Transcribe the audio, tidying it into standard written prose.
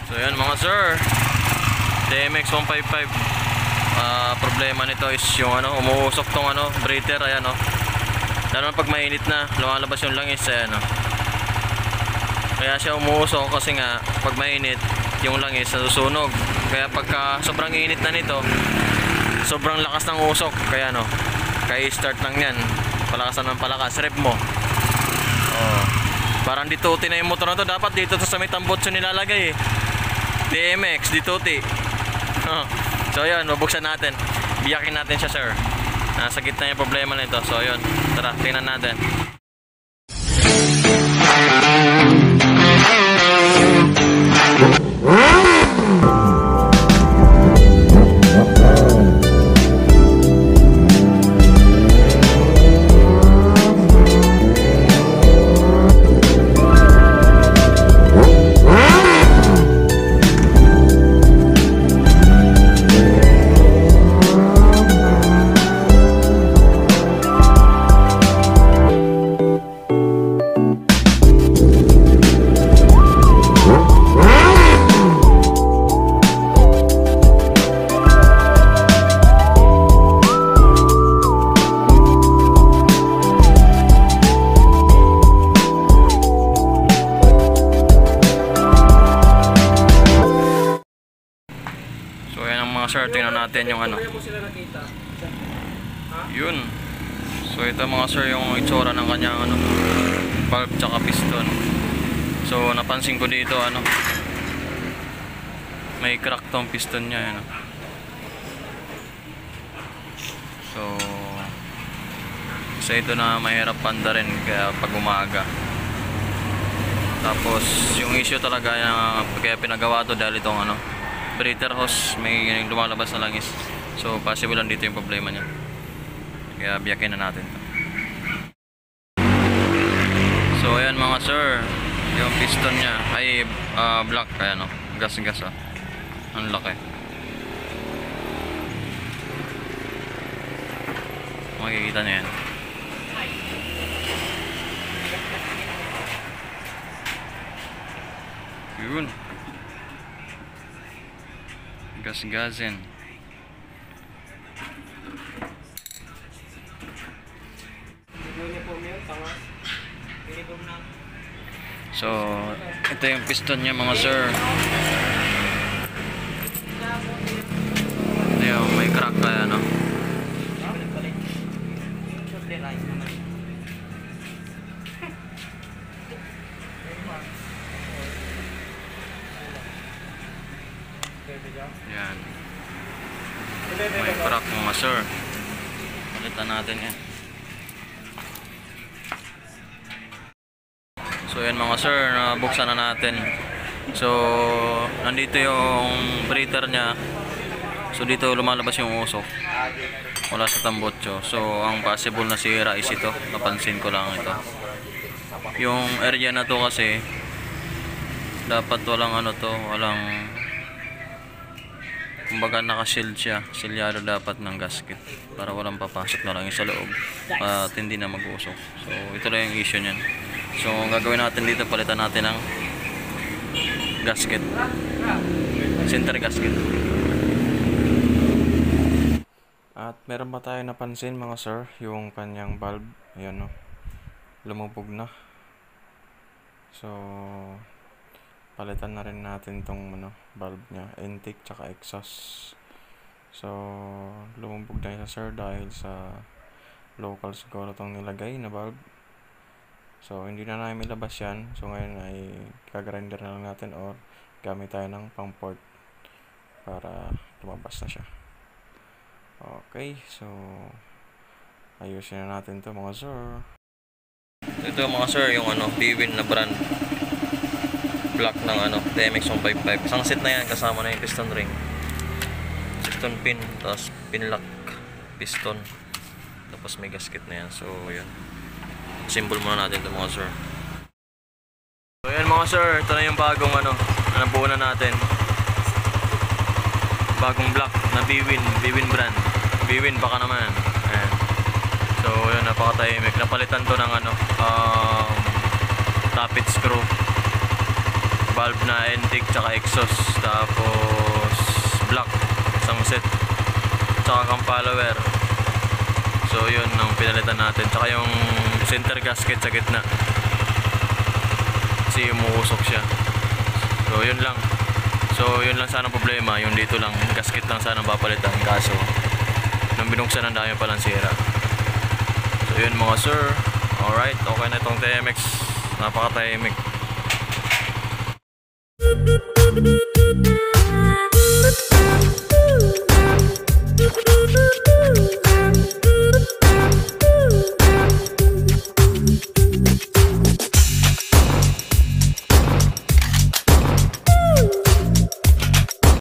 So yan mga sir, DMX 155. Problema nito is yung umuusok tong breather, ayan lalo na pag mainit na, lumalabas yung langis, ayan kaya siya umuusok kasi nga pag mainit yung langis nasusunog, kaya pagka sobrang init na nito sobrang lakas ng usok, kaya kaya i-start lang yan, palakasan ng palakas, rep mo. Parang dituti na yung motor na to, dapat dito sa may tambotso nilalagay DMX dituti. So yun, bubuksan natin, biyakin natin siya sir, nasa gitna yung problema nito. So yun, tara tingnan natin. Sir, tingnan natin yung yun. So ito mga sir yung itsura ng kanyang valve tsaka piston. So napansin ko dito may crack tong piston nya So isa ito na mahirap panda rin kaya pag umaga. Tapos yung issue talaga kaya pinagawa to dahil itong breather hose may lumalabas na langis. So possible lang dito yung problema niya. Kaya biyakin na natin to. So ayan mga sir, yung piston niya ay black, kaya gas-gas ang laki. Makikita niyo yan. Yun, gas-gasin. So ito yung piston niya mga sir. Ito yung may crack kaya yan, may crack mga sir. Palitan natin yan. So yan mga sir, nabuksan na natin. So nandito yung breather nya. So dito lumalabas yung usok wala sa tambotso. So ang possible na sira is ito, napansin ko lang ito. Yung area na to kasi dapat walang walang, kumbaga naka-shield siya, silyado dapat ng gasket para walang papasok na lang sa loob at hindi na mag-usok. So ito lang yung issue niyan. So ang gagawin natin dito, palitan natin ng gasket, center gasket. At meron pa tayo napansin mga sir, yung kanyang valve, ayan lumubog na. So palitan na rin natin tong valve nya, intake tsaka exhaust. So lumubog na siya sir dahil sa local siguro tong nilagay na valve. So hindi na namin ilabas yan. So ngayon ay kagrinder na lang natin or gamit tayo ng pang port para lumabas na siya. Okay, so ayusin na natin to mga sir. Ito mga sir yung Bwin na brand, black ng DMX 155. Isang set na yan, kasama na yung piston ring, piston pin, tapos pin lock, piston, tapos may gasket na yan. So yun, symbol muna natin ito mga sir. So yan mga sir, ito na yung bagong nabuo na natin, bagong black na Bwin brand. Bwin baka naman. Ayan. So yun, napakatahimik. Napalitan to ng tappet screw valve na intake tsaka exhaust, tapos block isang set, tsaka cam follower. So yun ang pinalitan natin, tsaka yung center gasket sa gitna kasi umuusok siya. So yun lang. So yun lang sana problema, yung dito lang gasket lang sana papalitan, kaso nung binuksan ang dami palang sira. So yun mga sir, alright, okay na itong TMX, napaka-tahimik.